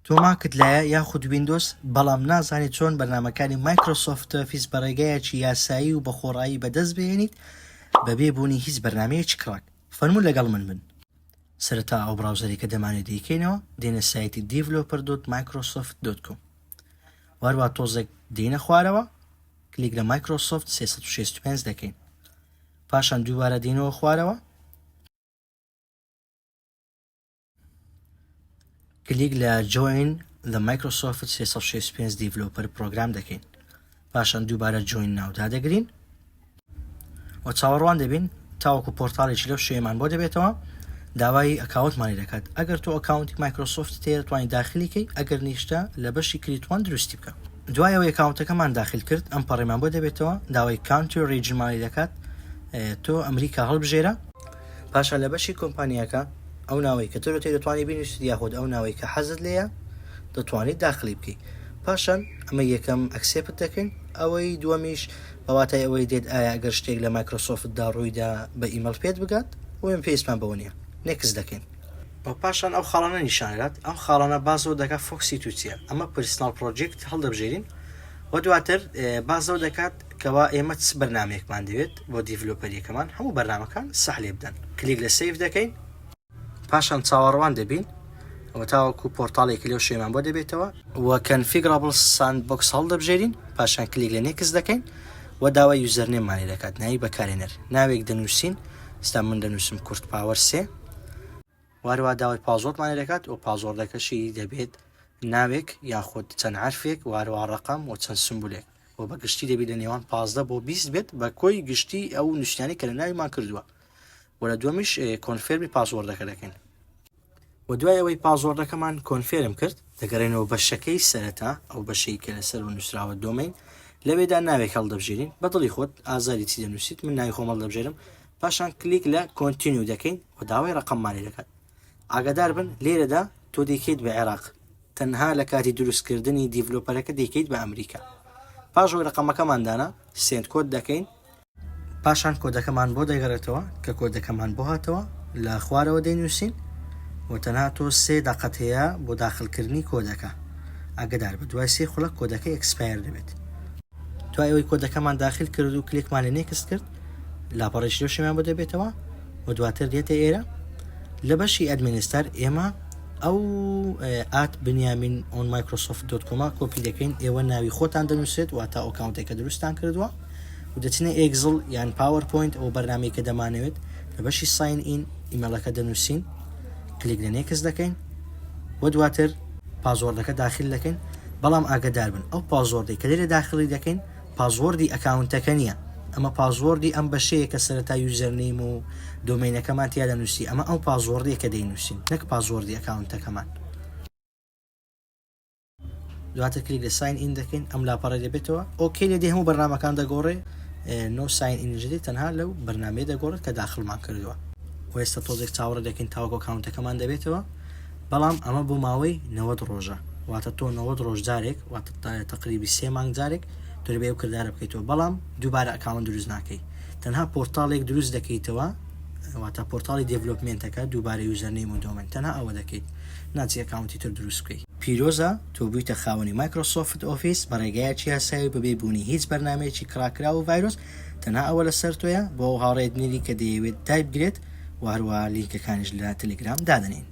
تۆ ماکت لایە یاخود ویندۆز بەڵام نازانیت چۆن بەرنامەکانی مایکرۆسۆفت ئۆفیس بەڕێگایەکی یاسایی و بەخۆڕایی بەدەست بێنیت بەبێ بوونی هیچ بەرنمەیەکی کڕاک. فەرموو لەگەڵ من بن. سەرەتا ئەو براوزەری کە دەمانێت دیکەینەوە دێنە سایتی developer.microsoft.com. وارووا تۆزێک دێنە خوارەوە، کلیک لە مایکرۆسۆفت 365 دەکەین. پاشان دووبارە دێنەوە خوارەوە، کلیک لە Join the Microsoft 365 Developer Program دەکەین. پاشان دووبارە Join ناودا دەگرین و چاوەڕوان دەبین تاوەکو پۆرتاڵێکی لەو شوێمان بۆ دەبێتەوە داوای ئەکاونتمانی دەکات. ئەگەر تۆ ئەکاونتی مایکرۆسۆفت تێ دەتوانین داخلیکەی، ئەگەر نیشتە لە بەشی کلیتوان دروستی بکە. دوایەوەی ئەکاونتەکەمان داخل کرد ئەم پەڕێمان بۆ دەبێتەوە داوای کانتری ریجنمانی دەکات، تۆ ئەمریکا هەڵبژێرە. پاشان لە بەشی کۆمپانیاکە ئەو ناوەی کە تۆ دەتوانیت بنووسیت یاخود ئەو ناوەی کە حەزت لێیە دەتوانیت داخلی بکەیت. پاشان ئەمە یەکەم ئەکسێپت دەکەین. ئەوەی دووەمیش بەواتای ئەوەی دێت ئایا ئەگەر شتێک لە مایکرۆسۆفتدا ڕوویدا بە ئیمەیل پێت بگات وێن پێویستمان بەوە نییە، نێکس دەکەین. پاشان ئەو خاڵانە نیشانەدات. ئەم خاڵانە بازەوە دەکات فۆکسی تو چییە. ئەمە پرسنال پرۆجێکت هەڵدەبژێرین و دواتر بازەوە دەکات کەوا ئێمە چ بەرنامەیەکمان دەوێت بۆ دیڤلۆپەریەکەمان هەموو بەرنامەکان سەح لێ بدەن. کلیک لە سیڤ دەکەین. پاشان چاوەڕوان دەبین ئەوە تاوەکو پۆرتاڵێکی لەو شوێمان بۆ دەبێتەوە و کەنفیگرابل ساندبۆکس هەڵدەبژێرین. پاشان کلیک لە نێکس دەکەین و داوای یوزەرنێممانی دەکات، ناوی بەکارهێنەر. ناوێک دەنووسین، ئێستا من دەنووسم کورت پاوەر 3. وارووا داوای پازۆرتمانی دەکات و پازۆردەکەشی دەبێت ناوێک یاخود چەند حرفێک، وارووا ڕقم و چەند سمبولێک و بە گشتی دەبێت لە نێوان 15 بۆ 20 بێت بە کۆی گشتی ئەو نووسانی کە لە ناویمان کردووە. و لە دووەمیش کۆنفێرمی پازۆردەکە دەکەین. و دوایەوەی پازۆردەکەمان کۆنفێرم کرد دەگەڕێنەوە بەشەکەی سەرەتا، ئەو بەشەی کە لەسەر و نووسراوە دۆمین. لەوێدا ناوێک هەڵدەبژێرین، بەدڵی خۆت ئازاری چی دەنووسیت، من ناوی خۆم هەڵدەبژێرم. پاشان کلیک لە کۆنتینیو دەکەین و داوای ڕقممانی دەکات. ئاگادار بن لێرەدا تۆ دەیکەیت بە عێراق، تەنها لە کاتی دروستکردنی دیڤلۆپەرەکە دەیکەیت بە ئەمریکا. پاشەوەی ڕقمەکەماندانا سێند کۆد دەکەین. پاشان کۆدەکەمان بۆ دەیگەڕێتەوە کە کۆدەکەمان بۆ هاتەوە لە خوارەوە دەینووسین و تەنها تۆ 3 دقەت هەیە بۆ داخلکردنی کۆدەکە. ئاگادار بە دوای 3 خولەک کۆدەکەی ئەکسپایر دەبێت. دوای ئەوەی کۆدەکەمان داخل کرد و کلیکمان لە نێکس کرد لاپەڕێکی لەو شوێمان بۆ دەبێتەوە و دواتر دێتە ئێرە لە بەشی ئەدمینستەر ئێمە ئەو ئات بنیامین ئۆن مایکرۆسۆفت.com کۆپی دەکەین. ئێوە ناوی خۆتان دەنووسێت و تا ئەکاونتێکە دروستان کردووە و دەچنە ئێگزڵ یان پاوەرپۆینت ئەو بەرنامەی کە دەمانەوێت لە بەشی ساین ئین ئیمەلەکە دەنووسین، کلیک لە نێکس دەکەین و دواتر پازۆردەکە داخل دەکەین. بەڵام ئاگادار بن ئەو پازۆردەی کە لێرە داخلی دەکەین پازۆردی ئەکاونتەکە نییە، ئەمە پازۆردی ئەم بەشەیە کە سەرەتا یوزەرنیم و دۆمینەکەمان تیا دەنووسی. ئەمە ئەو پازۆردەیە کە دەینووسین، نەک پازۆردی ئەکاونتەکەمان. دواتر کلیک لە ساین ئین دەکەین، ئەم لاپەڕە دەبێتەوە ئۆکێ لێ دێ هەموو بەرنامەکان دەگۆڕێ. نۆ ساین ئینجدی تەنها لەو بەرنامەیە دەگۆڕێت کە داخلمان کردووە و ئێستا تۆزێک چاوەڕێ دەکەین تاوەکو ئەکاونتەکەمان دەبێتەوە. بەڵام ئەمە بۆ ماوەی 90 ڕۆژە، واتە تۆ 90 ڕۆژ جارێک واتە تقریبی 3 مانگ جارێک تۆ دەبێت ئەو کردارە بکەیتەوە. بەڵام دووبارە ئەکاونت دروست ناکەی، تەنها پۆرتاڵێک دروست دەکەیتەوە، واتە پۆرتاڵی دیڤلۆپمنتەکە دووبارە یوزەرنیم و دۆمین تەنها ئەوە دەکەیت، ناچی ئەکاونتی تر دروست بکەیت. پیرۆزە تۆ بوویتە خاوەنی مایکرۆسۆفت ئۆفیس بەڕێگایەکی یاسایی بەبێ بوونی هیچ بەرنامەیەکی کڕاکرا و ڤایرۆس. تەنها ئەوە لەسەر تۆیە بۆ هاوڕێت بنێری کە دەیەوێت تایپ بگرێت و هەروەها لینکەکانیش لە تەلێگرام دادەنین.